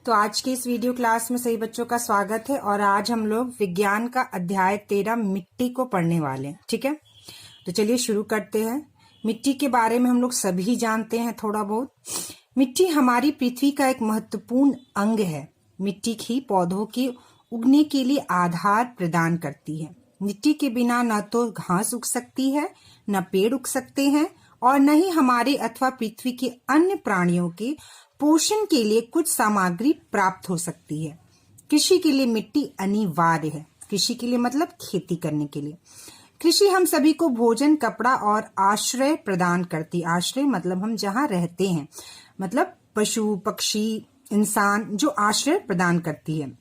तो आज के इस वीडियो क्लास में सभी बच्चों का स्वागत है और आज हम लोग विज्ञान का अध्याय 13 मिट्टी को पढ़ने वाले हैं। ठीक है, तो चलिए शुरू करते हैं। मिट्टी के बारे में हम लोग सभी जानते हैं थोड़ा बहुत। मिट्टी हमारी पृथ्वी का एक महत्वपूर्ण अंग है। मिट्टी ही पौधों के उगने के लिए आधार प्रदान करती है। मिट्टी के बिना न तो घास उग सकती है, न पेड़ उग सकते हैं और न ही हमारे अथवा पृथ्वी के अन्य प्राणियों के पोषण के लिए कुछ सामग्री प्राप्त हो सकती है। कृषि के लिए मिट्टी अनिवार्य है। कृषि के लिए मतलब खेती करने के लिए। कृषि हम सभी को भोजन, कपड़ा और आश्रय प्रदान करती। आश्रय मतलब हम जहाँ रहते हैं, मतलब पशु, पक्षी, इंसान जो आश्रय प्रदान करती है।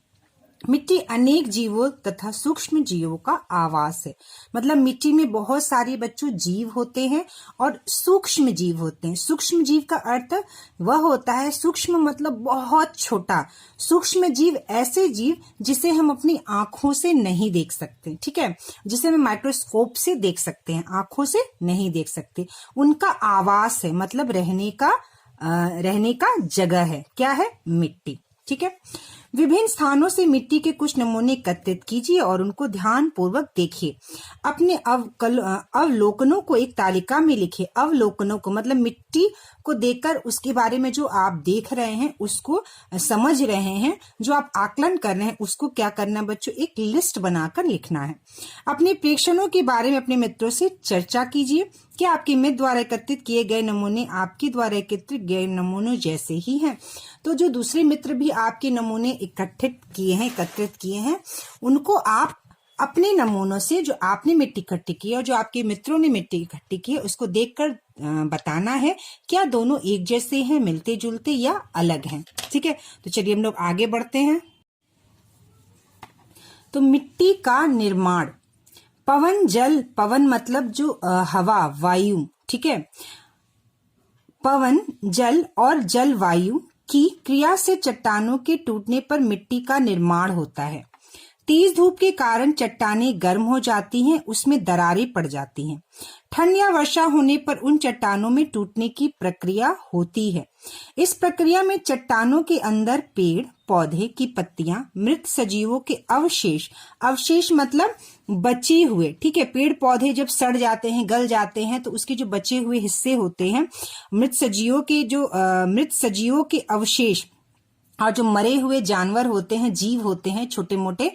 मिट्टी अनेक जीवों तथा सूक्ष्म जीवों का आवास है। मतलब मिट्टी में बहुत सारे बच्चों जीव होते हैं और सूक्ष्म जीव होते हैं। सूक्ष्म जीव का अर्थ वह होता है, सूक्ष्म मतलब बहुत छोटा। सूक्ष्म जीव ऐसे जीव जिसे हम अपनी आंखों से नहीं देख सकते, ठीक है, जिसे हम माइक्रोस्कोप से देख सकते हैं, आंखों से नहीं देख सकते। उनका आवास है, मतलब रहने का जगह है। क्या है? मिट्टी। ठीक है, विभिन्न स्थानों से मिट्टी के कुछ नमूने एकत्रित कीजिए और उनको ध्यान पूर्वक देखिए। अपने अवलोकनों को एक तालिका में लिखिए। अवलोकनों को मतलब मिट्टी को देखकर उसके बारे में जो आप देख रहे हैं, उसको समझ रहे हैं, जो आप आकलन कर रहे हैं, उसको क्या करना है बच्चों? एक लिस्ट बनाकर लिखना है। अपने प्रेक्षणों के बारे में अपने मित्रों से चर्चा कीजिए। क्या आपके मित्र द्वारा एकत्रित किए गए नमूने आपके द्वारा एकत्रित गए नमूनों जैसे ही हैं? तो जो दूसरे मित्र भी आपके नमूने एकत्रित किए हैं, उनको आप अपने नमूनों से, जो आपने मिट्टी इकट्ठी की है और जो आपके मित्रों ने मिट्टी इकट्ठी की है, उसको देखकर बताना है क्या दोनों एक जैसे हैं, मिलते जुलते या अलग हैं। ठीक है, तो चलिए हम लोग आगे बढ़ते हैं। तो मिट्टी का निर्माण। पवन, जल, पवन मतलब जो हवा, वायु, ठीक है, पवन, जल और जल वायु की क्रिया से चट्टानों के टूटने पर मिट्टी का निर्माण होता है। तेज धूप के कारण चट्टानें गर्म हो जाती हैं, उसमें दरारें पड़ जाती हैं। ठंड या वर्षा होने पर उन चट्टानों में टूटने की प्रक्रिया होती है। इस प्रक्रिया में चट्टानों के अंदर पेड़ पौधे की पत्तियां, मृत सजीवों के अवशेष मतलब बचे हुए, ठीक है, पेड़ पौधे जब सड़ जाते हैं, गल जाते हैं, तो उसके जो बचे हुए हिस्से होते हैं, मृत सजीवों के अवशेष और जो मरे हुए जानवर होते हैं, जीव होते हैं छोटे मोटे,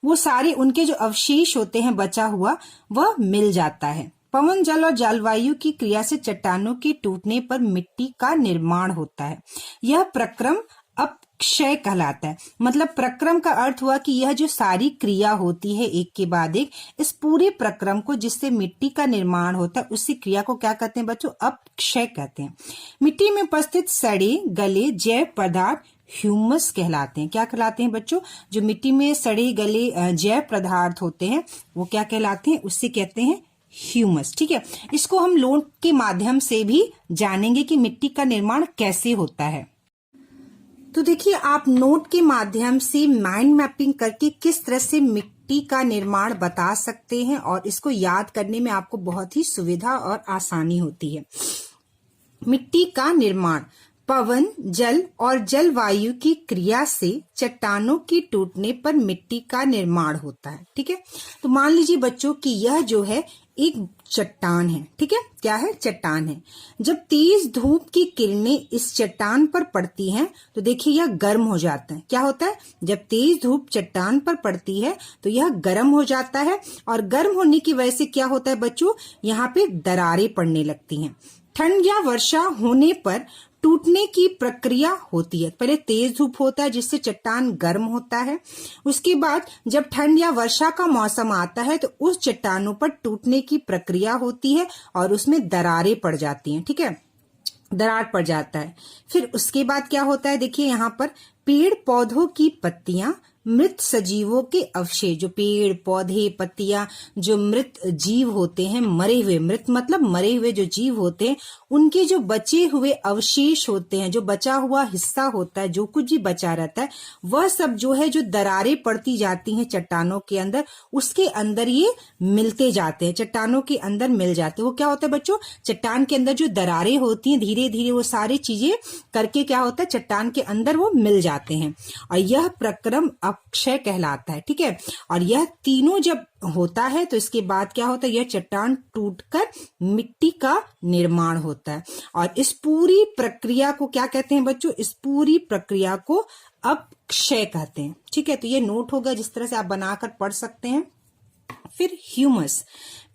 वो सारे उनके जो अवशेष होते हैं बचा हुआ, वह मिल जाता है। पवन, जल और जलवायु की क्रिया से चट्टानों के टूटने पर मिट्टी का निर्माण होता है। यह प्रक्रम अपक्षय कहलाता है। मतलब प्रक्रम का अर्थ हुआ कि यह जो सारी क्रिया होती है एक के बाद एक, इस पूरे प्रक्रम को जिससे मिट्टी का निर्माण होता है, उसी क्रिया को क्या कहते हैं बच्चों? अपक्षय कहते हैं। मिट्टी में उपस्थित सड़े गले जैव पदार्थ ह्यूमस कहलाते हैं। क्या कहलाते हैं बच्चों? जो मिट्टी में सड़े गले जैव पदार्थ होते हैं, वो क्या कहलाते हैं? उससे कहते हैं ह्यूमस। ठीक है, इसको हम नोट के माध्यम से भी जानेंगे कि मिट्टी का निर्माण कैसे होता है। तो देखिए, आप नोट के माध्यम से माइंड मैपिंग करके किस तरह से मिट्टी का निर्माण बता सकते हैं और इसको याद करने में आपको बहुत ही सुविधा और आसानी होती है। मिट्टी का निर्माण। पवन, जल और जलवायु की क्रिया से चट्टानों के टूटने पर मिट्टी का निर्माण होता है। ठीक है, तो मान लीजिए बच्चों कि यह जो है एक चट्टान है। ठीक है, क्या है? चट्टान है। जब तेज धूप की किरणें इस चट्टान पर पड़ती हैं, तो देखिए यह गर्म हो जाता है। क्या होता है? जब तेज धूप चट्टान पर पड़ती है तो यह गर्म हो जाता है और गर्म होने की वजह से क्या होता है बच्चों? यहाँ पे दरारें पड़ने लगती हैं। ठंड या वर्षा होने पर टूटने की प्रक्रिया होती है। पहले तेज धूप होता है जिससे चट्टान गर्म होता है, उसके बाद जब ठंड या वर्षा का मौसम आता है तो उस चट्टानों पर टूटने की प्रक्रिया होती है और उसमें दरारें पड़ जाती हैं। ठीक है, दरार पड़ जाता है। फिर उसके बाद क्या होता है? देखिए यहाँ पर पेड़ पौधों की पत्तियां, मृत सजीवों के अवशेष, जो पेड़ पौधे पत्तियां, जो मृत जीव होते हैं, मरे हुए, मृत मतलब मरे हुए जो जीव होते हैं, उनके जो बचे हुए अवशेष होते हैं, जो बचा हुआ हिस्सा होता है, जो कुछ भी बचा रहता है, वह सब जो है, जो दरारें पड़ती जाती हैं चट्टानों के अंदर, उसके अंदर ये मिलते जाते हैं, चट्टानों के अंदर मिल जाते हैं। वो क्या होता है बच्चों, चट्टान के अंदर जो दरारें होती हैं, धीरे धीरे वो सारी चीजें करके क्या होता है, चट्टान के अंदर वो मिल जाते हैं, और यह प्रक्रम अक्षय कहलाता है। ठीक है, और यह तीनों जब होता है तो इसके बाद क्या होता है, यह चट्टान टूटकर मिट्टी का निर्माण होता है। और इस पूरी प्रक्रिया को क्या कहते हैं बच्चों, इस पूरी प्रक्रिया को अपक्षय कहते हैं। ठीक है, तो ये नोट होगा, जिस तरह से आप बनाकर पढ़ सकते हैं। फिर ह्यूमस,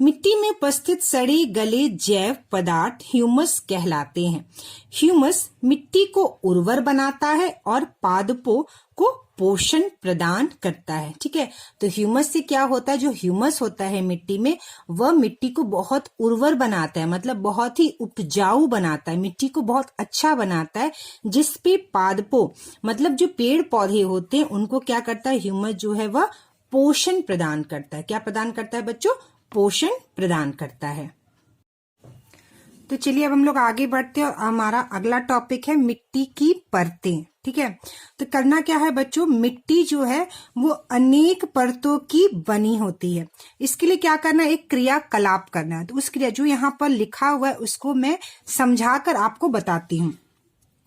मिट्टी में उपस्थित सड़े गले जैव पदार्थ ह्यूमस कहलाते हैं। ह्यूमस मिट्टी को उर्वर बनाता है और पादपों को पोषण प्रदान करता है। ठीक है, तो ह्यूमस से क्या होता है, जो ह्यूमस होता है मिट्टी में, वह मिट्टी को बहुत उर्वर बनाता है, मतलब बहुत ही उपजाऊ बनाता है, मिट्टी को बहुत अच्छा बनाता है, जिसपे पादपों मतलब जो पेड़ पौधे होते हैं उनको क्या करता है, ह्यूमस जो है वह पोषण प्रदान करता है। क्या प्रदान करता है बच्चों, पोषण प्रदान करता है। तो चलिए अब हम लोग आगे बढ़ते हैं और हमारा अगला टॉपिक है मिट्टी की परतें। ठीक है, तो करना क्या है बच्चों, मिट्टी जो है वो अनेक परतों की बनी होती है। इसके लिए क्या करना है, एक क्रियाकलाप करना है। तो उस क्रिया जो यहाँ पर लिखा हुआ है उसको मैं समझाकर आपको बताती हूँ।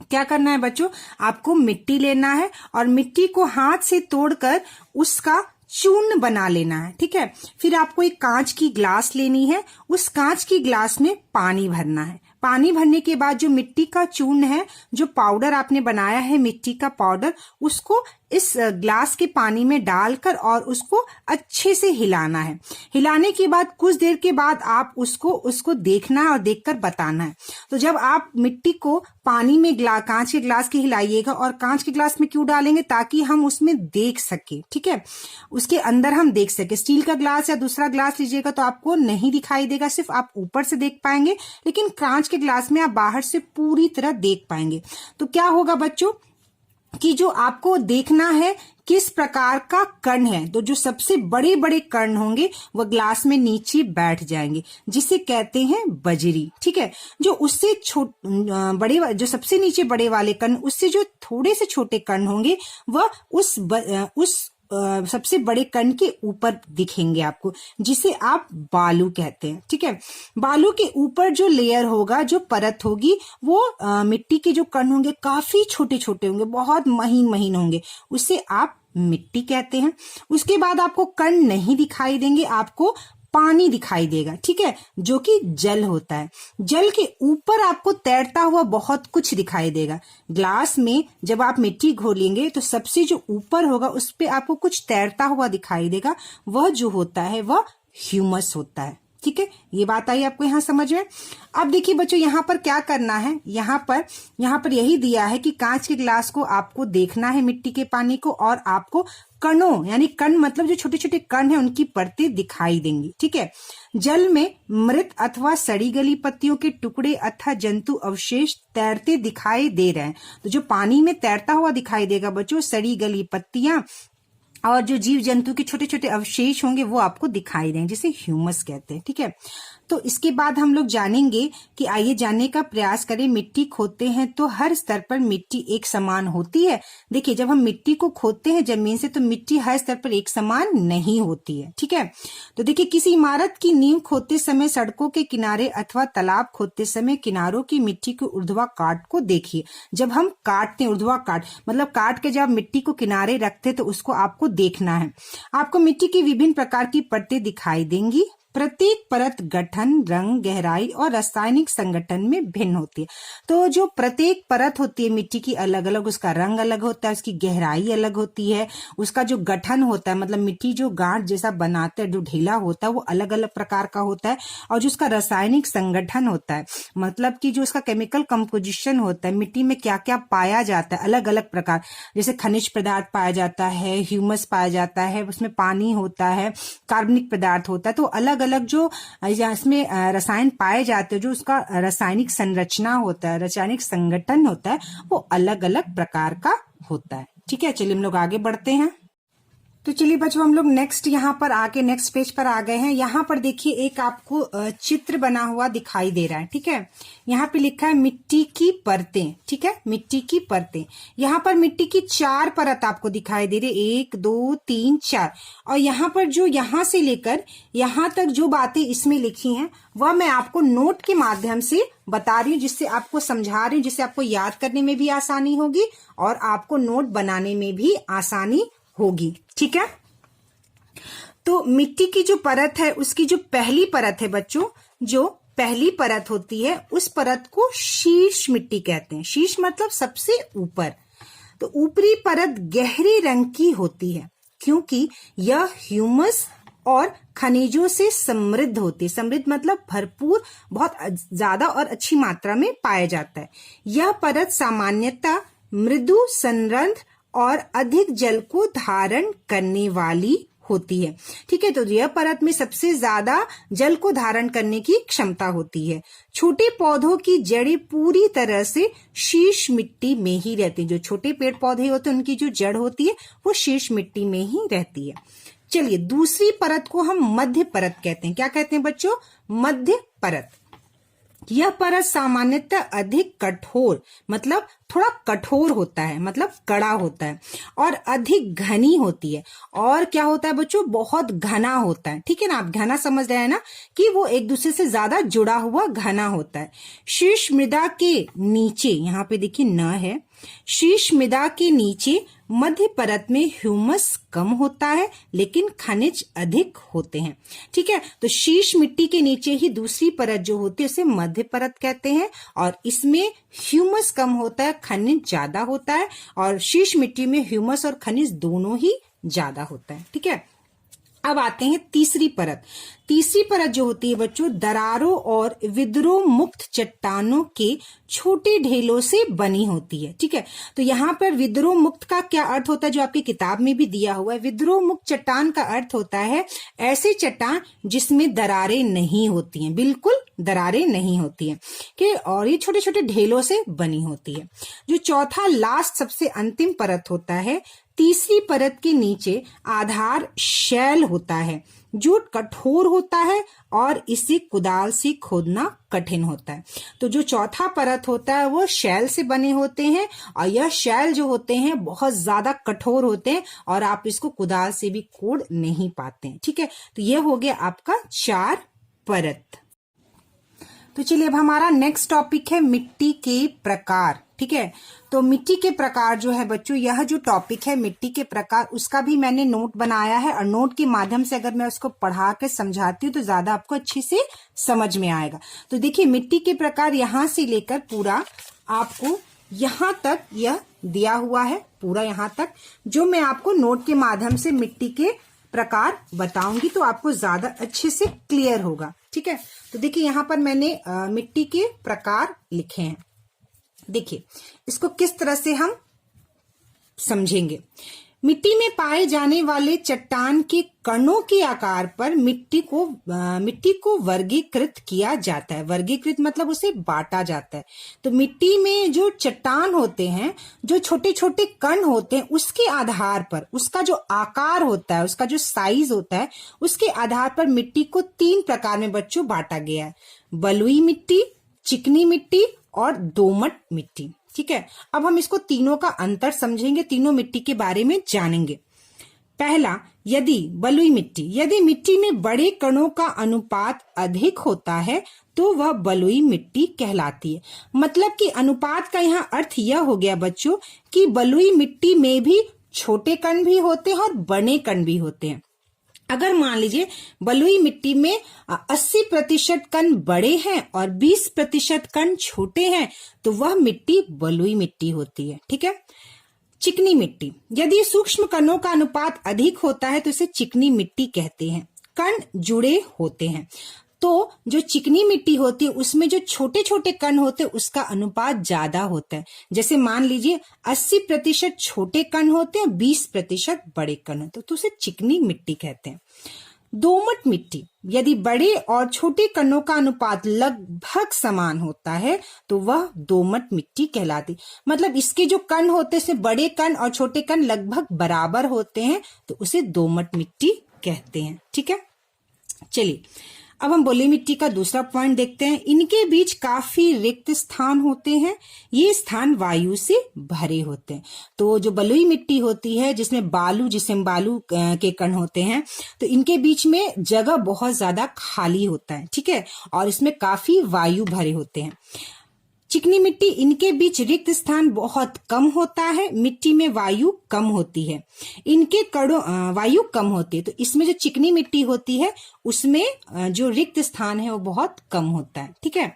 क्या करना है बच्चों, आपको मिट्टी लेना है और मिट्टी को हाथ से तोड़कर उसका चूर्ण बना लेना है। ठीक है, फिर आपको एक कांच की ग्लास लेनी है, उस कांच की ग्लास में पानी भरना है। पानी भरने के बाद जो मिट्टी का चूर्ण है, जो पाउडर आपने बनाया है मिट्टी का पाउडर, उसको इस ग्लास के पानी में डालकर और उसको अच्छे से हिलाना है। हिलाने के बाद कुछ देर के बाद आप उसको देखना है और देखकर बताना है। तो जब आप मिट्टी को पानी में कांच के ग्लास के हिलाइएगा, और कांच के ग्लास में क्यों डालेंगे, ताकि हम उसमें देख सके। ठीक है, उसके अंदर हम देख सके। स्टील का ग्लास या दूसरा ग्लास लीजिएगा तो आपको नहीं दिखाई देगा, सिर्फ आप ऊपर से देख पाएंगे, लेकिन कांच के ग्लास में आप बाहर से पूरी तरह देख पाएंगे। तो क्या होगा बच्चों कि जो आपको देखना है किस प्रकार का कण है, तो जो सबसे बड़े बड़े कण होंगे वह ग्लास में नीचे बैठ जाएंगे, जिसे कहते हैं बजरी। ठीक है, जो उससे बड़े, जो सबसे नीचे बड़े वाले कण, उससे जो थोड़े से छोटे कण होंगे वह उस सबसे बड़े कण के ऊपर दिखेंगे आपको, जिसे आप बालू कहते हैं। ठीक है, बालू के ऊपर जो लेयर होगा, जो परत होगी, वो मिट्टी के जो कण होंगे काफी छोटे छोटे होंगे, बहुत महीन महीन होंगे, उसे आप मिट्टी कहते हैं। उसके बाद आपको कण नहीं दिखाई देंगे, आपको पानी दिखाई देगा। ठीक है, जो कि जल होता है। जल के ऊपर आपको तैरता हुआ बहुत कुछ दिखाई देगा। ग्लास में जब आप मिट्टी घोलेंगे तो सबसे जो ऊपर होगा उस पे आपको कुछ तैरता हुआ दिखाई देगा, वह जो होता है वह ह्यूमस होता है। ठीक है, ये बात आई आपको यहाँ समझ में। अब देखिए बच्चों, यहाँ पर क्या करना है, यहाँ पर यही दिया है कि कांच के ग्लास को आपको देखना है, मिट्टी के पानी को, और आपको कणों, यानी कण मतलब जो छोटे छोटे कण हैं उनकी परतें दिखाई देंगी। ठीक है, जल में मृत अथवा सड़ी गली पत्तियों के टुकड़े अथवा जंतु अवशेष तैरते दिखाई दे रहे हैं। तो जो पानी में तैरता हुआ दिखाई देगा बच्चों, सड़ी गली पत्तियां और जो जीव जंतु के छोटे छोटे अवशेष होंगे वो आपको दिखाई देंगे, जिसे ह्यूमस कहते हैं। ठीक है, तो इसके बाद हम लोग जानेंगे कि आइए जानने का प्रयास करें, मिट्टी खोदते हैं तो हर स्तर पर मिट्टी एक समान होती है। देखिए, जब हम मिट्टी को खोदते हैं जमीन से तो मिट्टी हर स्तर पर एक समान नहीं होती है। ठीक है, तो देखिए, किसी इमारत की नींव खोदते समय, सड़कों के किनारे अथवा तालाब खोदते समय किनारों की मिट्टी के ऊर्ध्वाकाट को देखिए। जब हम काटते हैं, ऊर्ध्वाकाट मतलब काट के जब मिट्टी को किनारे रखते हैं तो उसको आपको देखना है। आपको मिट्टी की विभिन्न प्रकार की परतें दिखाई देंगी। प्रत्येक परत गठन, रंग, गहराई और रासायनिक संगठन में भिन्न होती है। तो जो प्रत्येक परत होती है मिट्टी की अलग अलग, उसका रंग अलग होता है, उसकी गहराई अलग होती है, उसका जो गठन होता है मतलब मिट्टी जो गांठ जैसा बनाते हैं, जो ढीला होता है वो अलग अलग प्रकार का होता है, और जो उसका रासायनिक संगठन होता है मतलब कि जो उसका केमिकल कंपोजिशन होता है, मिट्टी में क्या क्या पाया जाता है अलग अलग प्रकार, जैसे खनिज पदार्थ पाया जाता है, ह्यूमस पाया जाता है, उसमें पानी होता है, कार्बनिक पदार्थ होता है। तो अलग अलग जो इसमें रसायन पाए जाते हैं, जो उसका रासायनिक संरचना होता है, रासायनिक संगठन होता है, वो अलग अलग प्रकार का होता है। ठीक है, चलिए हम लोग आगे बढ़ते हैं। तो चलिए बच्चों, हम लोग नेक्स्ट पेज पर आ गए हैं। यहाँ पर देखिए एक आपको चित्र बना हुआ दिखाई दे रहा है, ठीक है। यहाँ पे लिखा है मिट्टी की परतें, ठीक है, मिट्टी की परतें। यहाँ पर मिट्टी की 4 परत आपको दिखाई दे रही, 1 2 3 4। और यहाँ पर जो यहाँ से लेकर यहाँ तक जो बातें इसमें लिखी हैं वह मैं आपको नोट के माध्यम से बता रही हूँ, जिससे आपको समझा रही हूँ, जिससे आपको याद करने में भी आसानी होगी और आपको नोट बनाने में भी आसानी होगी, ठीक है। तो मिट्टी की जो परत है उसकी जो पहली परत है बच्चों, जो पहली परत होती है उस परत को शीर्ष मिट्टी कहते हैं। शीर्ष मतलब सबसे ऊपर। तो ऊपरी परत गहरे रंग की होती है क्योंकि यह ह्यूमस और खनिजों से समृद्ध होती है। समृद्ध मतलब भरपूर, बहुत ज्यादा और अच्छी मात्रा में पाया जाता है। यह परत सामान्यतः मृदु, संरंध्र और अधिक जल को धारण करने वाली होती है, ठीक है। तो यह परत में सबसे ज्यादा जल को धारण करने की क्षमता होती है। छोटे पौधों की जड़ें पूरी तरह से शीर्ष मिट्टी में ही रहती हैं। जो छोटे पेड़ पौधे होते हैं उनकी जो जड़ होती है वो शीर्ष मिट्टी में ही रहती है। चलिए दूसरी परत को हम मध्य परत कहते हैं। क्या कहते हैं बच्चों? मध्य परत। यह परत सामान्यतः अधिक कठोर, मतलब थोड़ा कठोर होता है, मतलब कड़ा होता है और अधिक घनी होती है। और क्या होता है बच्चों? बहुत घना होता है, ठीक है ना। आप घना समझ रहे हैं ना, कि वो एक दूसरे से ज्यादा जुड़ा हुआ घना होता है। शीर्ष मृदा के नीचे, यहाँ पे देखिए न है, शीर्ष मृदा के नीचे मध्य परत में ह्यूमस कम होता है लेकिन खनिज अधिक होते हैं, ठीक है। तो शीर्ष मिट्टी के नीचे ही दूसरी परत जो होती है उसे मध्य परत कहते हैं और इसमें ह्यूमस कम होता है, खनिज ज्यादा होता है। और शीर्ष मिट्टी में ह्यूमस और खनिज दोनों ही ज्यादा होता है, ठीक है। अब आते हैं तीसरी परत। तीसरी परत जो होती है बच्चों, दरारों और विद्रोह मुक्त चट्टानों के छोटे ढेलों से बनी होती है, ठीक है। तो यहाँ पर विद्रोह मुक्त का क्या अर्थ होता है, जो आपकी किताब में भी दिया हुआ है। विद्रोह मुक्त चट्टान का अर्थ होता है ऐसे चट्टान जिसमें दरारें नहीं होती हैं, बिल्कुल दरारें नहीं होती हैं, कि और ये छोटे छोटे ढेलों से बनी होती है। जो चौथा लास्ट सबसे अंतिम परत होता है, तीसरी परत के नीचे आधार शैल होता है जो कठोर होता है और इसे कुदाल से खोदना कठिन होता है। तो जो चौथा परत होता है वो शैल से बने होते हैं और यह शैल जो होते हैं बहुत ज्यादा कठोर होते हैं और आप इसको कुदाल से भी खोद नहीं पाते हैं, ठीक है। तो ये हो गया आपका 4 परत। तो चलिए अब हमारा नेक्स्ट टॉपिक है मिट्टी के प्रकार, ठीक है। तो मिट्टी के प्रकार जो है बच्चों, यह जो टॉपिक है मिट्टी के प्रकार, उसका भी मैंने नोट बनाया है और नोट के माध्यम से अगर मैं उसको पढ़ा के समझाती हूँ तो ज्यादा आपको अच्छी से समझ में आएगा। तो देखिए मिट्टी के प्रकार यहाँ से लेकर पूरा आपको यहाँ तक यह दिया हुआ है, पूरा यहाँ तक जो मैं आपको नोट के माध्यम से मिट्टी के प्रकार बताऊंगी तो आपको ज्यादा अच्छे से क्लियर होगा, ठीक है। तो देखिए यहाँ पर मैंने मिट्टी के प्रकार लिखे हैं। देखिए इसको किस तरह से हम समझेंगे। मिट्टी में पाए जाने वाले चट्टान के कणों के आकार पर मिट्टी को वर्गीकृत किया जाता है। वर्गीकृत मतलब उसे बांटा जाता है। तो मिट्टी में जो चट्टान होते हैं, जो छोटे छोटे कण होते हैं, उसके आधार पर उसका जो आकार होता है, उसका जो साइज होता है, उसके आधार पर मिट्टी को 3 प्रकार में बच्चों बांटा गया है। बलुई मिट्टी, चिकनी मिट्टी और दोमट मिट्टी, ठीक है। अब हम इसको तीनों का अंतर समझेंगे, तीनों मिट्टी के बारे में जानेंगे। पहला, यदि बलुई मिट्टी, यदि मिट्टी में बड़े कणों का अनुपात अधिक होता है तो वह बलुई मिट्टी कहलाती है। मतलब कि अनुपात का यहाँ अर्थ यह हो गया बच्चों कि बलुई मिट्टी में भी छोटे कण भी होते हैं और बड़े कण भी होते हैं। अगर मान लीजिए बलुई मिट्टी में 80% कण बड़े हैं और 20% कण छोटे हैं तो वह मिट्टी बलुई मिट्टी होती है, ठीक है। चिकनी मिट्टी, यदि सूक्ष्म कणों का अनुपात अधिक होता है तो इसे चिकनी मिट्टी कहते हैं। कण जुड़े होते हैं। तो जो चिकनी मिट्टी होती है उसमें जो छोटे छोटे कण होते हैं उसका अनुपात ज्यादा होता है। जैसे मान लीजिए 80% छोटे कण होते हैं, 20% बड़े कण होते हैं, तो उसे चिकनी मिट्टी कहते हैं। दोमट मिट्टी यदि बड़े और छोटे कणों का अनुपात लगभग समान होता है तो वह दोमट मिट्टी कहलाती। मतलब इसके जो कण होते हैं, इसमें बड़े कण और छोटे कण लगभग बराबर होते हैं तो उसे दोमट मिट्टी कहते हैं। ठीक है, चलिए अब हम बलुई मिट्टी का दूसरा पॉइंट देखते हैं। इनके बीच काफी रिक्त स्थान होते हैं, ये स्थान वायु से भरे होते हैं। तो जो बलुई मिट्टी होती है जिसमें बालू के कण होते हैं, तो इनके बीच में जगह बहुत ज्यादा खाली होता है। ठीक है, और इसमें काफी वायु भरे होते हैं। चिकनी मिट्टी, इनके बीच रिक्त स्थान बहुत कम होता है, मिट्टी में वायु कम होती है, इनके कणों वायु कम होती है। तो इसमें जो चिकनी मिट्टी होती है उसमें जो रिक्त स्थान है वो बहुत कम होता है। ठीक है,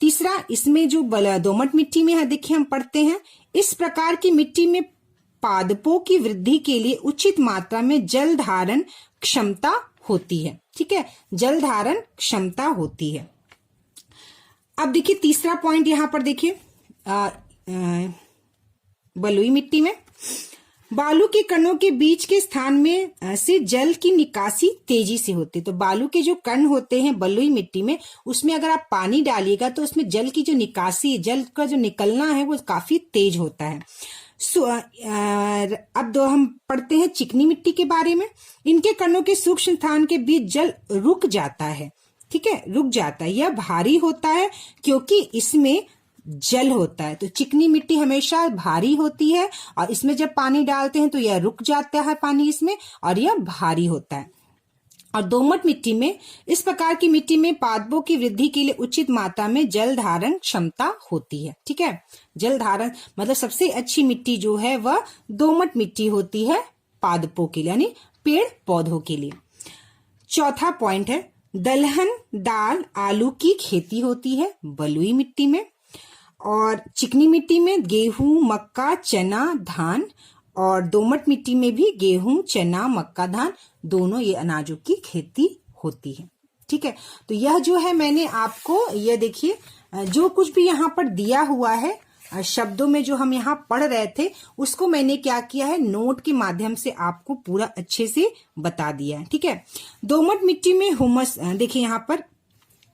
तीसरा इसमें जो दोमट मिट्टी में है, देखिए हम पढ़ते हैं, इस प्रकार की मिट्टी में पादपों की वृद्धि के लिए उचित मात्रा में जल धारण क्षमता होती है। ठीक है, जल धारण क्षमता होती है। अब देखिए तीसरा पॉइंट यहां पर देखिए, बलुई मिट्टी में बालू के कणों के बीच के स्थान में से जल की निकासी तेजी से होती है। तो बालू के जो कण होते हैं बलुई मिट्टी में, उसमें अगर आप पानी डालिएगा तो उसमें जल की जो निकासी, जल का जो निकलना है वो काफी तेज होता है। अब हम पढ़ते हैं चिकनी मिट्टी के बारे में। इनके कणों के सूक्ष्म स्थान के बीच जल रुक जाता है। ठीक है, रुक जाता है, यह भारी होता है क्योंकि इसमें जल होता है। तो चिकनी मिट्टी हमेशा भारी होती है और इसमें जब पानी डालते हैं तो यह रुक जाता है पानी इसमें, और यह भारी होता है। और दोमट मिट्टी में, इस प्रकार की मिट्टी में पादपों की वृद्धि के लिए उचित मात्रा में जल धारण क्षमता होती है। ठीक है, जल धारण मतलब सबसे अच्छी मिट्टी जो है वह दोमट मिट्टी होती है पादपों के लिए, यानी पेड़ पौधों के लिए। चौथा पॉइंट है, दलहन, दाल, आलू की खेती होती है बलुई मिट्टी में, और चिकनी मिट्टी में गेहूं, मक्का, चना, धान, और दोमट मिट्टी में भी गेहूं, चना, मक्का, धान दोनों ये अनाजों की खेती होती है। ठीक है, तो यह जो है मैंने आपको, ये देखिए जो कुछ भी यहाँ पर दिया हुआ है शब्दों में जो हम यहाँ पढ़ रहे थे उसको मैंने क्या किया है, नोट के माध्यम से आपको पूरा अच्छे से बता दिया है। ठीक है, दोमट मिट्टी में हुमस, देखिए यहाँ पर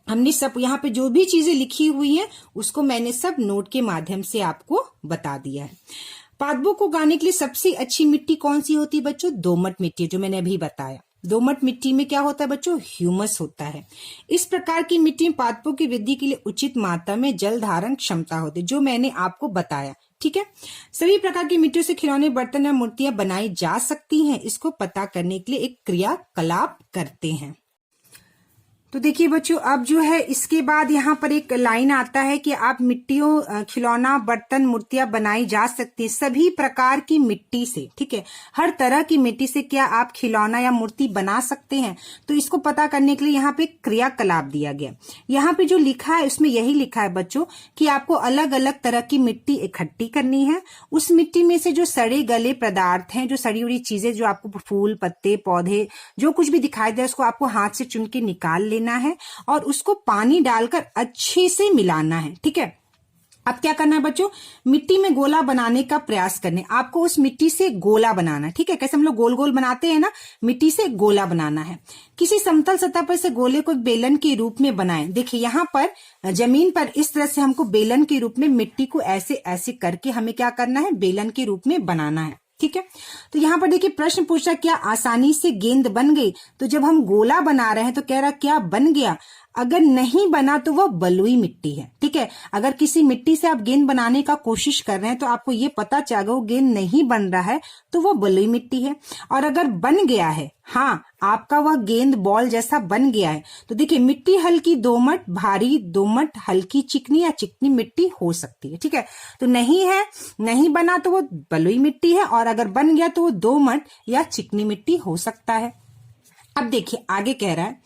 हमने सब, यहाँ पे जो भी चीजें लिखी हुई हैं उसको मैंने सब नोट के माध्यम से आपको बता दिया है। पादपों को उगाने के लिए सबसे अच्छी मिट्टी कौन सी होती है बच्चों? दोमट मिट्टी, जो मैंने अभी बताया। दोमट मिट्टी में क्या होता है बच्चों? ह्यूमस होता है। इस प्रकार की मिट्टी में पादपों की वृद्धि के लिए उचित मात्रा में जल धारण क्षमता होती है, जो मैंने आपको बताया। ठीक है, सभी प्रकार की मिट्टियों से खिलौने, बर्तन या मूर्तियां बनाई जा सकती हैं। इसको पता करने के लिए एक क्रियाकलाप करते हैं। तो देखिए बच्चों, अब जो है इसके बाद यहाँ पर एक लाइन आता है कि आप मिट्टियों, खिलौना, बर्तन, मूर्तियां बनाई जा सकती है सभी प्रकार की मिट्टी से। ठीक है, हर तरह की मिट्टी से क्या आप खिलौना या मूर्ति बना सकते हैं? तो इसको पता करने के लिए यहाँ पे क्रियाकलाप दिया गया। यहाँ पे जो लिखा है उसमें यही लिखा है बच्चों कि आपको अलग अलग तरह की मिट्टी इकट्ठी करनी है। उस मिट्टी में से जो सड़े गले पदार्थ हैं, जो सड़ी उड़ी चीजें, जो आपको फूल, पत्ते, पौधे, जो कुछ भी दिखाई दे उसको आपको हाथ से चुन के निकाल लेना है और उसको पानी डालकर अच्छे से मिलाना है। ठीक है, अब क्या करना है बच्चों? मिट्टी में गोला बनाने का प्रयास करने, आपको उस मिट्टी से गोला बनाना है। ठीक है, कैसे हम लोग गोल गोल बनाते हैं ना, मिट्टी से गोला बनाना है। किसी समतल सतह पर से गोले को एक बेलन के रूप में बनाएं। देखिए यहाँ पर जमीन पर इस तरह से हमको बेलन के रूप में मिट्टी को ऐसे ऐसे करके हमें क्या करना है? बेलन के रूप में बनाना है। ठीक है, तो यहाँ पर देखिए प्रश्न पूछा, क्या आसानी से गेंद बन गई? तो जब हम गोला बना रहे हैं तो कह रहा क्या बन गया? अगर नहीं बना तो वह बलुई मिट्टी है। ठीक है, अगर किसी मिट्टी से आप गेंद बनाने का कोशिश कर रहे हैं तो आपको ये पता चलेगा वो गेंद नहीं बन रहा है तो वह बलुई मिट्टी है। और अगर बन गया है, हाँ आपका वह गेंद बॉल जैसा बन गया है, तो देखिए मिट्टी हल्की दोमट, भारी दोमट, हल्की चिकनी या चिकनी मिट्टी हो सकती है। ठीक है, तो नहीं है, नहीं बना तो वो बलुई मिट्टी है, और अगर बन गया तो वो दोमट या चिकनी मिट्टी हो सकता है। अब देखिए आगे कह रहा है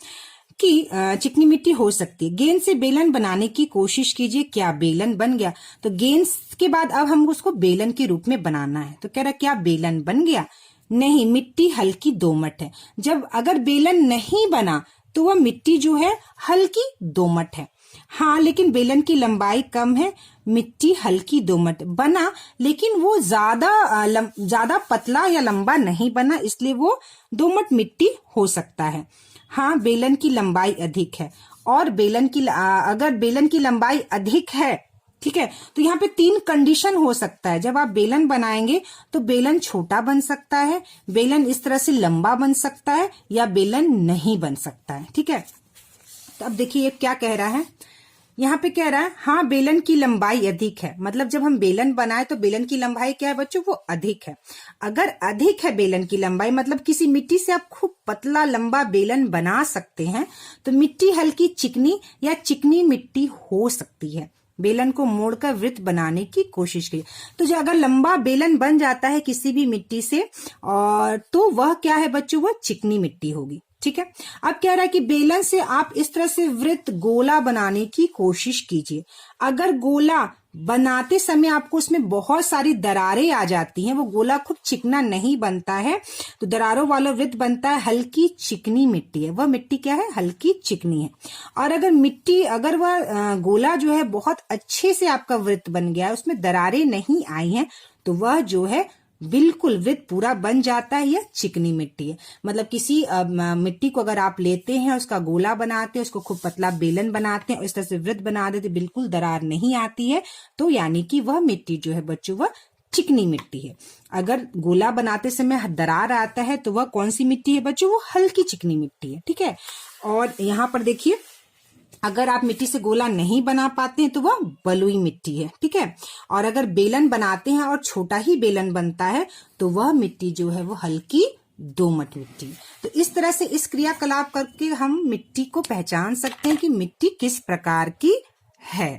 कि चिकनी मिट्टी हो सकती है। गेंद से बेलन बनाने की कोशिश कीजिए, क्या बेलन बन गया? तो गेंद के बाद अब हम उसको बेलन के रूप में बनाना है, तो कह रहा क्या बेलन बन गया? नहीं, मिट्टी हल्की दोमट है। जब अगर बेलन नहीं बना तो वह मिट्टी जो है हल्की दोमट है। हाँ, लेकिन बेलन की लंबाई कम है, मिट्टी हल्की दोमट बना, लेकिन वो ज्यादा पतला या लंबा नहीं बना, इसलिए वो दोमट मिट्टी हो सकता है। हाँ, बेलन की लंबाई अधिक है, और अगर बेलन की लंबाई अधिक है, ठीक है, तो यहाँ पे 3 कंडीशन हो सकता है। जब आप बेलन बनाएंगे तो बेलन छोटा बन सकता है, बेलन इस तरह से लंबा बन सकता है, या बेलन नहीं बन सकता है। ठीक है, तो अब देखिए ये क्या कह रहा है, यहाँ पे कह रहा है हाँ बेलन की लंबाई अधिक है, मतलब जब हम बेलन बनाए तो बेलन की लंबाई क्या है बच्चों, वो अधिक है। अगर अधिक है बेलन की लंबाई, मतलब किसी मिट्टी से आप खूब पतला लंबा बेलन बना सकते हैं, तो मिट्टी हल्की चिकनी या चिकनी मिट्टी हो सकती है। बेलन को मोड़कर वृत्त बनाने की कोशिश की, तो जो अगर लंबा बेलन बन जाता है किसी भी मिट्टी से, और तो वह क्या है बच्चों, वह चिकनी मिट्टी होगी। ठीक है, अब कह रहा है कि बेलन से आप इस तरह से वृत्त गोला बनाने की कोशिश कीजिए। अगर गोला बनाते समय आपको उसमें बहुत सारी दरारें आ जाती हैं, वो गोला खूब चिकना नहीं बनता है, तो दरारों वाला वृत्त बनता है, हल्की चिकनी मिट्टी है, वह मिट्टी क्या है, हल्की चिकनी है। और अगर वह गोला जो है बहुत अच्छे से आपका वृत्त बन गया है, उसमें दरारें नहीं आई हैं, तो वह जो है बिल्कुल वृत्त पूरा बन जाता है, यह चिकनी मिट्टी है। मतलब किसी मिट्टी को अगर आप लेते हैं, उसका गोला बनाते हैं, उसको खूब पतला बेलन बनाते हैं, इस तरह से वृत्त बना देते, बिल्कुल दरार नहीं आती है, तो यानी कि वह मिट्टी जो है बच्चों वह चिकनी मिट्टी है। अगर गोला बनाते समय दरार आता है तो वह कौन सी मिट्टी है बच्चों, वो हल्की चिकनी मिट्टी है। ठीक है, और यहाँ पर देखिए अगर आप मिट्टी से गोला नहीं बना पाते हैं तो वह बलुई मिट्टी है। ठीक है, और अगर बेलन बनाते हैं और छोटा ही बेलन बनता है तो वह मिट्टी जो है वो हल्की दोमट मिट्टी। तो इस तरह से इस क्रियाकलाप करके हम मिट्टी को पहचान सकते हैं कि मिट्टी किस प्रकार की है।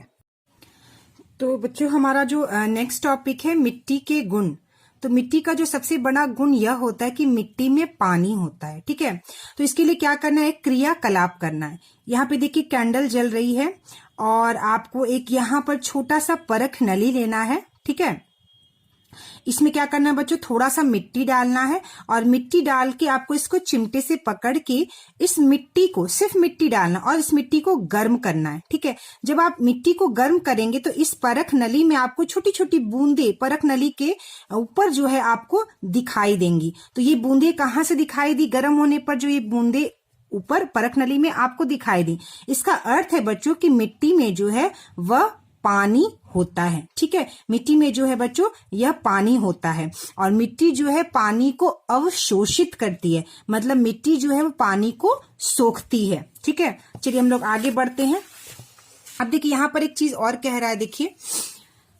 तो बच्चों हमारा जो नेक्स्ट टॉपिक है मिट्टी के गुण। तो मिट्टी का जो सबसे बड़ा गुण यह होता है कि मिट्टी में पानी होता है। ठीक है, तो इसके लिए क्या करना है, क्रियाकलाप करना है। यहाँ पे देखिए कैंडल जल रही है, और आपको एक यहाँ पर छोटा सा परख नली लेना है। ठीक है, इसमें क्या करना है बच्चों, थोड़ा सा मिट्टी डालना है, और मिट्टी डाल के आपको इसको चिमटे से पकड़ के इस मिट्टी को, सिर्फ मिट्टी डालना, और इस मिट्टी को गर्म करना है। ठीक है, जब आप मिट्टी को गर्म करेंगे तो इस परख नली में आपको छोटी छोटी बूंदे परख नली के ऊपर जो है आपको दिखाई देंगी। तो ये बूंदे कहाँ से दिखाई दी, गर्म होने पर जो ये बूंदे ऊपर परख नली में आपको दिखाई दी, इसका अर्थ है बच्चों कि मिट्टी में जो है वह पानी होता है। ठीक है, मिट्टी में जो है बच्चों यह पानी होता है, और मिट्टी जो है पानी को अवशोषित करती है, मतलब मिट्टी जो है वो पानी को सोखती है। ठीक है, चलिए हम लोग आगे बढ़ते हैं। अब देखिए यहाँ पर एक चीज और कह रहा है, देखिए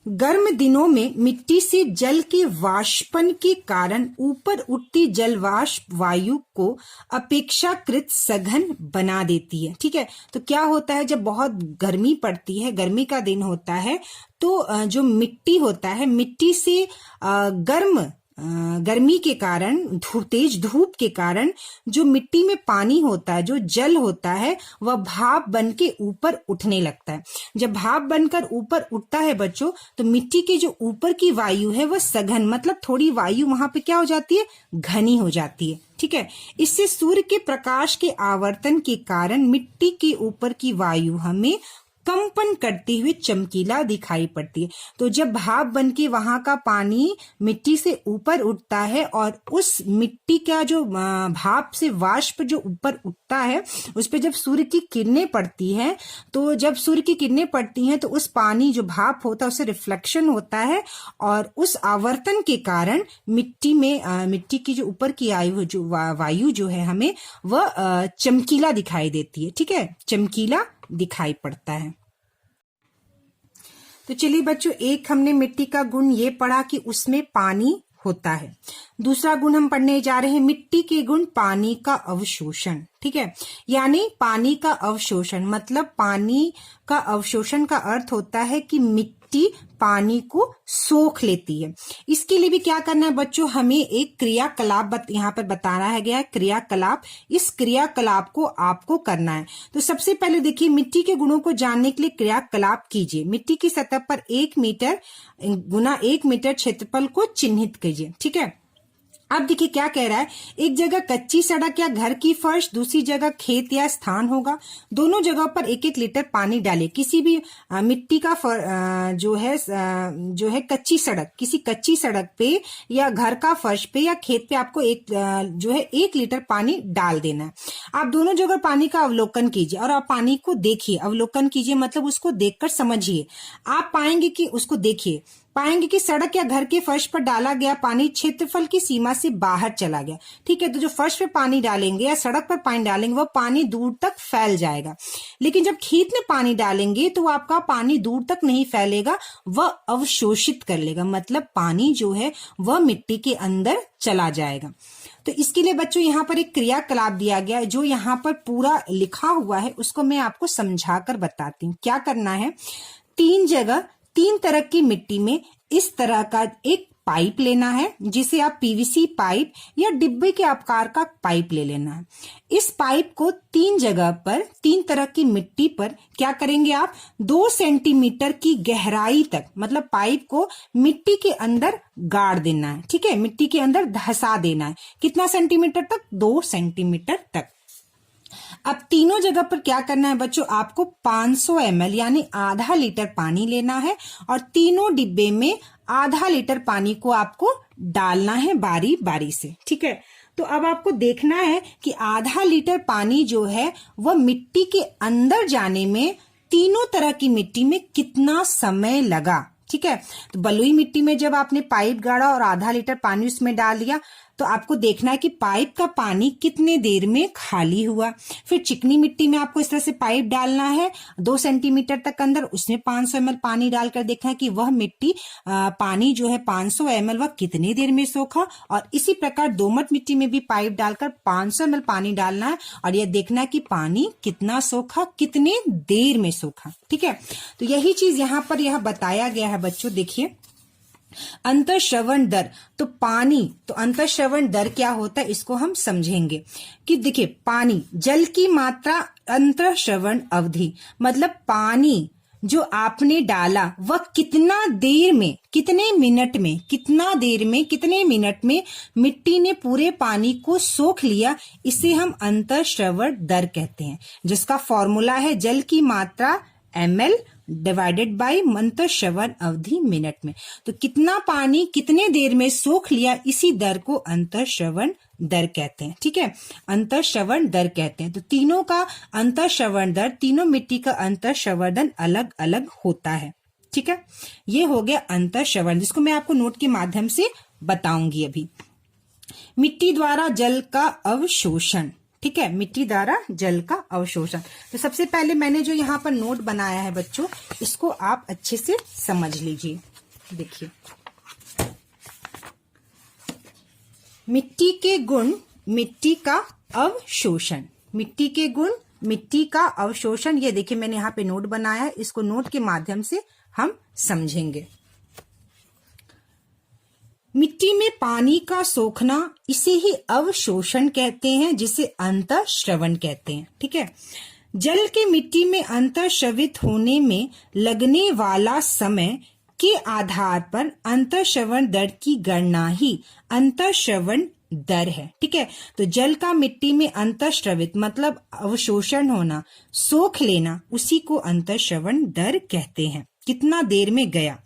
गर्म दिनों में मिट्टी से जल के वाष्पन के कारण ऊपर उठती जल वाष्प वायु को अपेक्षाकृत सघन बना देती है। ठीक है, तो क्या होता है, जब बहुत गर्मी पड़ती है, गर्मी का दिन होता है, तो जो मिट्टी होता है, मिट्टी से गर्मी के कारण, तेज धूप के कारण जो मिट्टी में पानी होता है, जो जल होता है, वह भाप बन के ऊपर उठने लगता है। जब भाप बनकर ऊपर उठता है बच्चों, तो मिट्टी के जो ऊपर की वायु है वह सघन, मतलब थोड़ी वायु वहां पे क्या हो जाती है, घनी हो जाती है। ठीक है, इससे सूर्य के प्रकाश के आवर्तन के कारण मिट्टी के ऊपर की वायु हमें कंपन करते हुए चमकीला दिखाई पड़ती है। तो जब भाप बनके वहां का पानी मिट्टी से ऊपर उठता है, और उस मिट्टी का जो भाप से वाष्प जो ऊपर उठता है, उस पे जब सूर्य की किरणें पड़ती हैं, तो जब सूर्य की किरणें पड़ती हैं तो उस पानी जो भाप होता है उससे रिफ्लेक्शन होता है, और उस आवर्तन के कारण मिट्टी की जो ऊपर की वायु जो है हमें वह चमकीला दिखाई देती है। ठीक है, चमकीला दिखाई पड़ता है। तो चलिए बच्चों, एक हमने मिट्टी का गुण ये पढ़ा कि उसमें पानी होता है। दूसरा गुण हम पढ़ने जा रहे हैं मिट्टी के गुण, पानी का अवशोषण। ठीक है, यानी पानी का अवशोषण, मतलब पानी का अवशोषण का अर्थ होता है कि मिट्टी पानी को सोख लेती है। इसके लिए भी क्या करना है बच्चों, हमें एक क्रियाकलाप यहाँ पर बताया गया है, क्रियाकलाप। इस क्रियाकलाप को आपको करना है। तो सबसे पहले देखिए, मिट्टी के गुणों को जानने के लिए क्रियाकलाप कीजिए। मिट्टी की सतह पर 1 मीटर गुना 1 मीटर क्षेत्रफल को चिन्हित कीजिए। ठीक है, अब देखिए क्या कह रहा है, एक जगह कच्ची सड़क या घर की फर्श, दूसरी जगह खेत या स्थान होगा। दोनों जगह पर 1-1 लीटर पानी डालें। किसी भी मिट्टी का जो है कच्ची सड़क, किसी कच्ची सड़क पे या घर का फर्श पे या खेत पे आपको 1 लीटर पानी डाल देना है। आप दोनों जगह पानी का अवलोकन कीजिए और आप पानी को देखिए। अवलोकन कीजिए मतलब उसको देखकर समझिए। आप पाएंगे कि उसको देखिए, पाएंगे कि सड़क या घर के फर्श पर डाला गया पानी क्षेत्रफल की सीमा से बाहर चला गया। ठीक है, तो जो फर्श पे पानी डालेंगे या सड़क पर पानी डालेंगे वह पानी दूर तक फैल जाएगा। लेकिन जब खेत में पानी डालेंगे तो आपका पानी दूर तक नहीं फैलेगा, वह अवशोषित कर लेगा। मतलब पानी जो है वह मिट्टी के अंदर चला जाएगा। तो इसके लिए बच्चों यहाँ पर एक क्रियाकलाप दिया गया है, जो यहाँ पर पूरा लिखा हुआ है उसको मैं आपको समझाकर बताती हूँ। क्या करना है, 3 तरह की मिट्टी में इस तरह का एक पाइप लेना है, जिसे आप पीवीसी पाइप या डिब्बे के आकार का पाइप ले लेना है। इस पाइप को 3 जगह पर 3 तरह की मिट्टी पर क्या करेंगे आप, 2 सेंटीमीटर की गहराई तक, मतलब पाइप को मिट्टी के अंदर गाड़ देना है। ठीक है, मिट्टी के अंदर धंसा देना है। कितना सेंटीमीटर तक, 2 सेंटीमीटर तक। अब तीनों जगह पर क्या करना है बच्चों, आपको 500 ml यानी आधा लीटर पानी लेना है और तीनों डिब्बे में आधा लीटर पानी को आपको डालना है बारी बारी से। ठीक है, तो अब आपको देखना है कि आधा लीटर पानी जो है वह मिट्टी के अंदर जाने में तीनों तरह की मिट्टी में कितना समय लगा। ठीक है, तो बलुई मिट्टी में जब आपने पाइप गाड़ा और आधा लीटर पानी उसमें डाल दिया तो आपको देखना है कि पाइप का पानी कितने देर में खाली हुआ। फिर चिकनी मिट्टी में आपको इस तरह से पाइप डालना है 2 सेंटीमीटर तक अंदर, उसमें 500 ml पानी डालकर देखना है कि वह मिट्टी पानी जो है 500 ml वह कितने देर में सोखा। और इसी प्रकार दोमट मिट्टी में भी पाइप डालकर 500 ml पानी डालना है और यह देखना है कि पानी कितना सोखा, कितने देर में सोखा। ठीक है, तो यही चीज यहाँ पर यह बताया गया है बच्चों। देखिए अंतःश्रवण दर, तो पानी, तो अंतःश्रवण दर क्या होता है इसको हम समझेंगे कि देखिए पानी, जल की मात्रा, अंतःश्रवण अवधि, मतलब पानी जो आपने डाला वह कितना देर में, कितने मिनट में, कितना देर में, कितने मिनट में मिट्टी ने पूरे पानी को सोख लिया, इसे हम अंतःश्रवण दर कहते हैं, जिसका फॉर्मूला है जल की मात्रा ml डिवाइडेड बाय अंतःश्रवण अवधि मिनट में। तो कितना पानी कितने देर में सोख लिया, इसी दर को अंतःश्रवण दर कहते हैं। ठीक है, अंतःश्रवण दर कहते हैं। तो तीनों का अंतःश्रवण दर, तीनों मिट्टी का अंतःश्रवण दर अलग अलग होता है। ठीक है, ये हो गया अंतःश्रवण, जिसको मैं आपको नोट के माध्यम से बताऊंगी अभी। मिट्टी द्वारा जल का अवशोषण। ठीक है, मिट्टी द्वारा जल का अवशोषण। तो सबसे पहले मैंने जो यहाँ पर नोट बनाया है बच्चों, इसको आप अच्छे से समझ लीजिए। देखिए, मिट्टी के गुण, मिट्टी का अवशोषण, मिट्टी के गुण, मिट्टी का अवशोषण। ये देखिए मैंने यहाँ पे नोट बनाया है, इसको नोट के माध्यम से हम समझेंगे। मिट्टी में पानी का सोखना, इसे ही अवशोषण कहते हैं, जिसे अंतःश्रवण कहते हैं। ठीक है, जल के मिट्टी में अंतःश्रवित होने में लगने वाला समय के आधार पर अंतःश्रवण दर की गणना ही अंतःश्रवण दर है। ठीक है, तो जल का मिट्टी में अंतःश्रवित मतलब अवशोषण होना, सोख लेना, उसी को अंतःश्रवण दर कहते हैं। कितना देर में गया,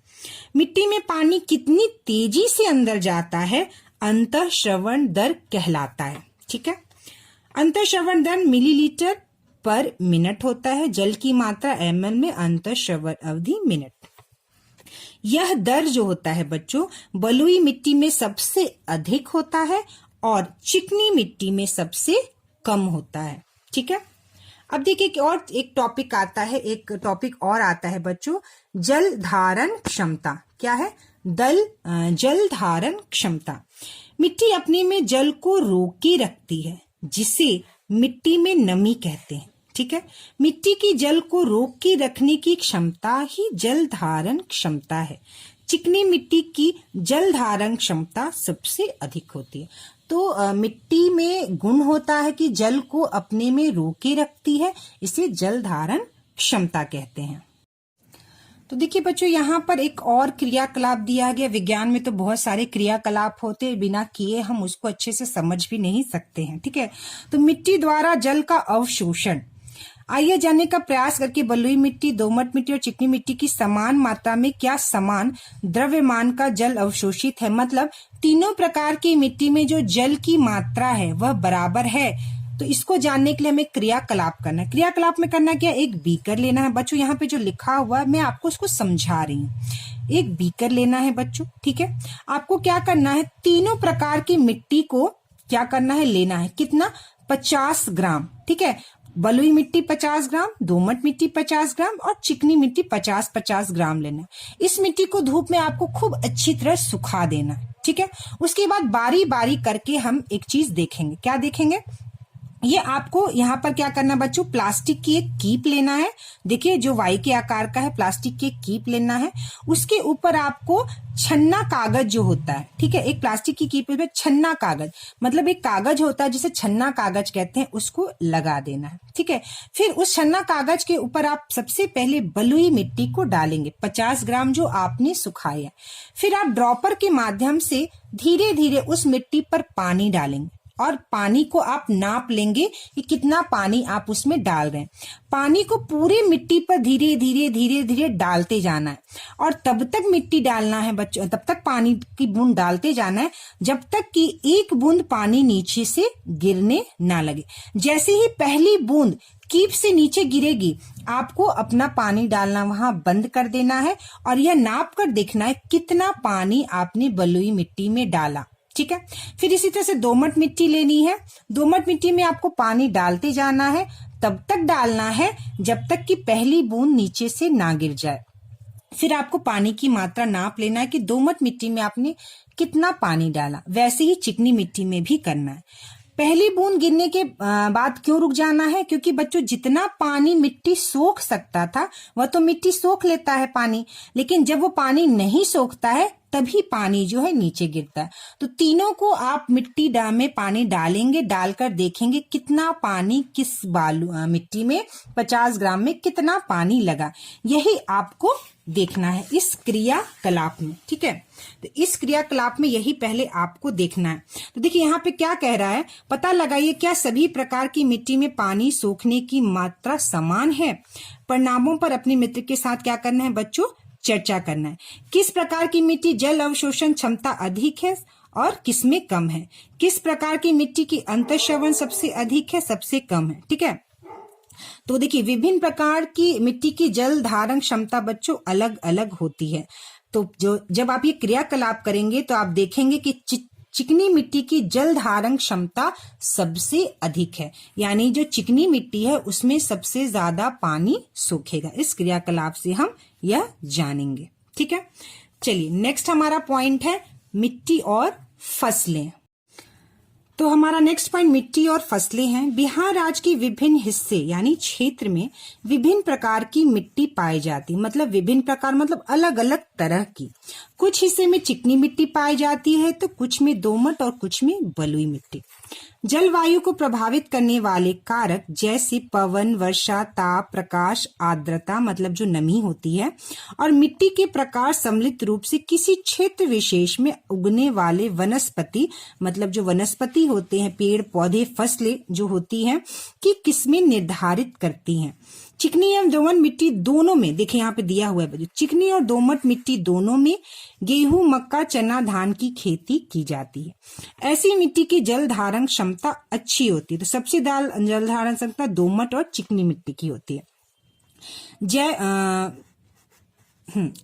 मिट्टी में पानी कितनी तेजी से अंदर जाता है, अंतःश्रवण दर कहलाता है। ठीक है, अंतःश्रवण दर मिलीलीटर पर मिनट होता है, जल की मात्रा ml में, अंतःश्रवण अवधि मिनट। यह दर जो होता है बच्चों, बलुई मिट्टी में सबसे अधिक होता है और चिकनी मिट्टी में सबसे कम होता है। ठीक है, अब देखिए कि और एक टॉपिक आता है, एक टॉपिक और आता है बच्चों, जल धारण क्षमता। क्या है, जल धारण क्षमता। मिट्टी अपने में जल को रोके रखती है, जिसे मिट्टी में नमी कहते हैं। ठीक है, मिट्टी की जल को रोक के रखने की क्षमता ही जल धारण क्षमता है। चिकनी मिट्टी की जल धारण क्षमता सबसे अधिक होती है। तो मिट्टी में गुण होता है कि जल को अपने में रोके रखती है, इसे जल धारण क्षमता कहते हैं। तो देखिए बच्चों, यहाँ पर एक और क्रियाकलाप दिया गया। विज्ञान में तो बहुत सारे क्रियाकलाप होते हैं, बिना किए हम उसको अच्छे से समझ भी नहीं सकते हैं। ठीक है, तो मिट्टी द्वारा जल का अवशोषण। आइए जानने का प्रयास करके बलुई मिट्टी, दोमट मिट्टी और चिकनी मिट्टी की समान मात्रा में क्या समान द्रव्यमान का जल अवशोषित है। मतलब तीनों प्रकार की मिट्टी में जो जल की मात्रा है वह बराबर है। तो इसको जानने के लिए हमें क्रियाकलाप करना है। क्रियाकलाप में करना क्या, एक बीकर लेना है। बच्चों यहाँ पे जो लिखा हुआ है मैं आपको उसको समझा रही हूँ। एक बीकर लेना है बच्चों, ठीक है। आपको क्या करना है, तीनों प्रकार की मिट्टी को क्या करना है, लेना है। कितना, 50 ग्राम। ठीक है, बलुई मिट्टी 50 ग्राम, दोमट मिट्टी 50 ग्राम और चिकनी मिट्टी 50-50 ग्राम लेना है। इस मिट्टी को धूप में आपको खूब अच्छी तरह सुखा देना है। ठीक है, उसके बाद बारी बारी करके हम एक चीज देखेंगे। क्या देखेंगे, ये आपको यहाँ पर क्या करना है बच्चों, प्लास्टिक की एक कीप लेना है। देखिए जो वाई के आकार का है, प्लास्टिक की एक कीप लेना है। उसके ऊपर आपको छन्ना कागज जो होता है, ठीक है, एक प्लास्टिक की कीप में छन्ना कागज, मतलब एक कागज होता है जिसे छन्ना कागज कहते हैं, उसको लगा देना है। ठीक है, फिर उस छन्ना कागज के ऊपर आप सबसे पहले बलुई मिट्टी को डालेंगे, 50 ग्राम जो आपने सुखाया। फिर आप ड्रॉपर के माध्यम से धीरे धीरे उस मिट्टी पर पानी डालेंगे और पानी को आप नाप लेंगे कि कितना पानी आप उसमें डाल रहे हैं। पानी को पूरी मिट्टी पर धीरे धीरे धीरे धीरे डालते जाना है और तब तक मिट्टी डालना है बच्चों, तब तक पानी की बूंद डालते जाना है जब तक कि एक बूंद पानी नीचे से गिरने ना लगे। जैसे ही पहली बूंद कीप से नीचे गिरेगी, आपको अपना पानी डालना वहां बंद कर देना है और यह नाप कर देखना है कितना पानी आपने बलुई मिट्टी में डाला। ठीक है, फिर इसी तरह से दोमट मिट्टी लेनी है। दोमट मिट्टी में आपको पानी डालते जाना है, तब तक डालना है जब तक कि पहली बूंद नीचे से ना गिर जाए। फिर आपको पानी की मात्रा नाप लेना है कि दोमट मिट्टी में आपने कितना पानी डाला। वैसे ही चिकनी मिट्टी में भी करना है। पहली बूंद गिरने के बाद क्यों रुक जाना है, क्योंकि बच्चों जितना पानी मिट्टी सोख सकता था वह तो मिट्टी सोख लेता है पानी, लेकिन जब वो पानी नहीं सोखता है तभी पानी जो है नीचे गिरता है। तो तीनों को आप मिट्टी में पानी डालेंगे, डालकर देखेंगे कितना पानी किस मिट्टी में 50 ग्राम में कितना पानी लगा। यही आपको देखना है इस क्रियाकलाप में। ठीक है, तो इस क्रियाकलाप में यही पहले आपको देखना है। तो देखिए यहाँ पे क्या कह रहा है, पता लगाइए क्या सभी प्रकार की मिट्टी में पानी सोखने की मात्रा समान है। परिणामों पर अपने मित्र के साथ क्या करना है बच्चों, चर्चा करना है। किस प्रकार की मिट्टी जल अवशोषण क्षमता अधिक है और किसमें कम है। किस प्रकार की मिट्टी की अंतःश्रवण सबसे अधिक है, सबसे कम है। ठीक है, तो देखिए विभिन्न प्रकार की मिट्टी की जल धारण क्षमता बच्चों अलग अलग होती है। तो जब आप ये क्रियाकलाप करेंगे तो आप देखेंगे कि चिकनी मिट्टी की जल धारण क्षमता सबसे अधिक है, यानी जो चिकनी मिट्टी है उसमें सबसे ज्यादा पानी सोखेगा। इस क्रियाकलाप से हम यह जानेंगे। ठीक है, चलिए नेक्स्ट हमारा पॉइंट है मिट्टी और फसलें। तो हमारा नेक्स्ट पॉइंट मिट्टी और फसलें हैं। बिहार राज्य के विभिन्न हिस्से यानी क्षेत्र में विभिन्न प्रकार की मिट्टी पाई जाती है। मतलब विभिन्न प्रकार मतलब अलग अलग तरह की। कुछ हिस्से में चिकनी मिट्टी पाई जाती है तो कुछ में दोमट और कुछ में बलुई मिट्टी। जलवायु को प्रभावित करने वाले कारक जैसे पवन, वर्षा, ताप, प्रकाश, आर्द्रता मतलब जो नमी होती है और मिट्टी के प्रकार सम्मिलित रूप से किसी क्षेत्र विशेष में उगने वाले वनस्पति मतलब जो वनस्पति होते हैं, पेड़ पौधे, फसलें जो होती हैं कि किस्में निर्धारित करती हैं। चिकनी एवं दोमट मिट्टी दोनों में, देखिए यहाँ पे दिया हुआ है बच्चों, चिकनी और दोमट मिट्टी दोनों में गेहूं, मक्का, चना, धान की खेती की जाती है। ऐसी मिट्टी की जल धारण क्षमता अच्छी होती है। तो सबसे जल धारण क्षमता दोमट और चिकनी मिट्टी की होती है।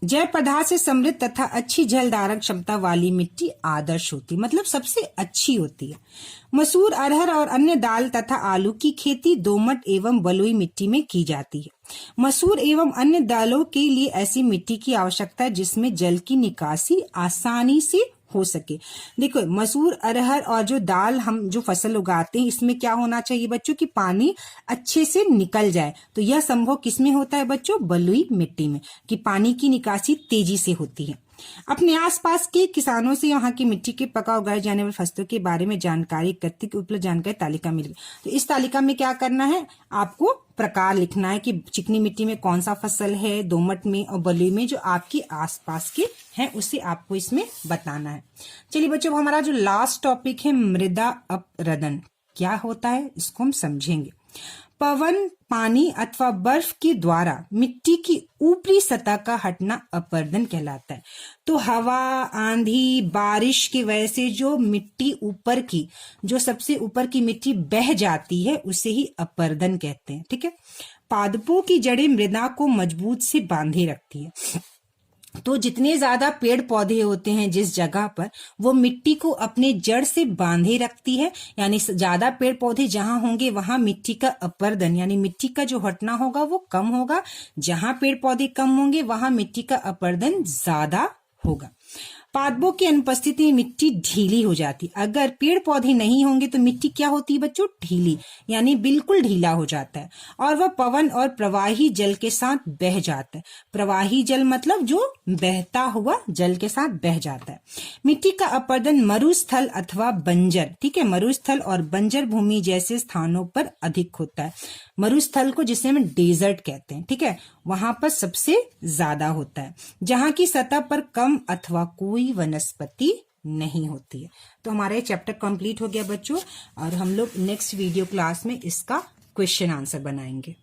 जय पदार्थ से समृद्ध तथा अच्छी जल धारण क्षमता वाली मिट्टी आदर्श होती है, मतलब सबसे अच्छी होती है। मसूर, अरहर और अन्य दाल तथा आलू की खेती दोमट एवं बलुई मिट्टी में की जाती है। मसूर एवं अन्य दालों के लिए ऐसी मिट्टी की आवश्यकता है जिसमें जल की निकासी आसानी से हो सके। देखो मसूर, अरहर और जो दाल हम जो फसल उगाते हैं इसमें क्या होना चाहिए बच्चों कि पानी अच्छे से निकल जाए। तो यह संभव किसमें होता है बच्चों, बलुई मिट्टी में, कि पानी की निकासी तेजी से होती है। अपने आसपास के किसानों से यहाँ की मिट्टी के पका उगाए जाने वाले फसलों के बारे में जानकारी एकत्रित की उपलब्ध जानकारी तालिका मिल गई। तो इस तालिका में क्या करना है, आपको प्रकार लिखना है कि चिकनी मिट्टी में कौन सा फसल है, दोमट में और बलुई में, जो आपके आसपास के हैं उसे आपको इसमें बताना है। चलिए बच्चों, हमारा जो लास्ट टॉपिक है मृदा अपरदन, क्या होता है इसको हम समझेंगे। पवन, पानी अथवा बर्फ के द्वारा मिट्टी की ऊपरी सतह का हटना अपरदन कहलाता है। तो हवा, आंधी, बारिश की वजह से जो मिट्टी ऊपर की, जो सबसे ऊपर की मिट्टी बह जाती है उसे ही अपरदन कहते हैं। ठीक है। पादपों की जड़ें मृदा को मजबूत से बांधे रखती है। तो जितने ज्यादा पेड़ पौधे होते हैं जिस जगह पर, वो मिट्टी को अपने जड़ से बांधे रखती है। यानी ज्यादा पेड़ पौधे जहां होंगे वहां मिट्टी का अपरदन यानी मिट्टी का जो हटना होगा वो कम होगा। जहां पेड़ पौधे कम होंगे वहां मिट्टी का अपरदन ज्यादा होगा। पादपों की अनुपस्थिति में मिट्टी ढीली हो जाती। अगर पेड़ पौधे नहीं होंगे तो मिट्टी क्या होती है बच्चों, ढीली, यानी बिल्कुल ढीला हो जाता है और वह पवन और प्रवाही जल के साथ बह जाता है। प्रवाही जल मतलब जो बहता हुआ जल के साथ बह जाता है। मिट्टी का अपरदन मरुस्थल अथवा बंजर, ठीक है, मरुस्थल और बंजर भूमि जैसे स्थानों पर अधिक होता है। मरुस्थल को जिसे हम डेजर्ट कहते हैं, ठीक है, वहां पर सबसे ज्यादा होता है, जहां की सतह पर कम अथवा कोई वनस्पति नहीं होती है। तो हमारा ये चैप्टर कंप्लीट हो गया बच्चों, और हम लोग नेक्स्ट वीडियो क्लास में इसका क्वेश्चन आंसर बनाएंगे।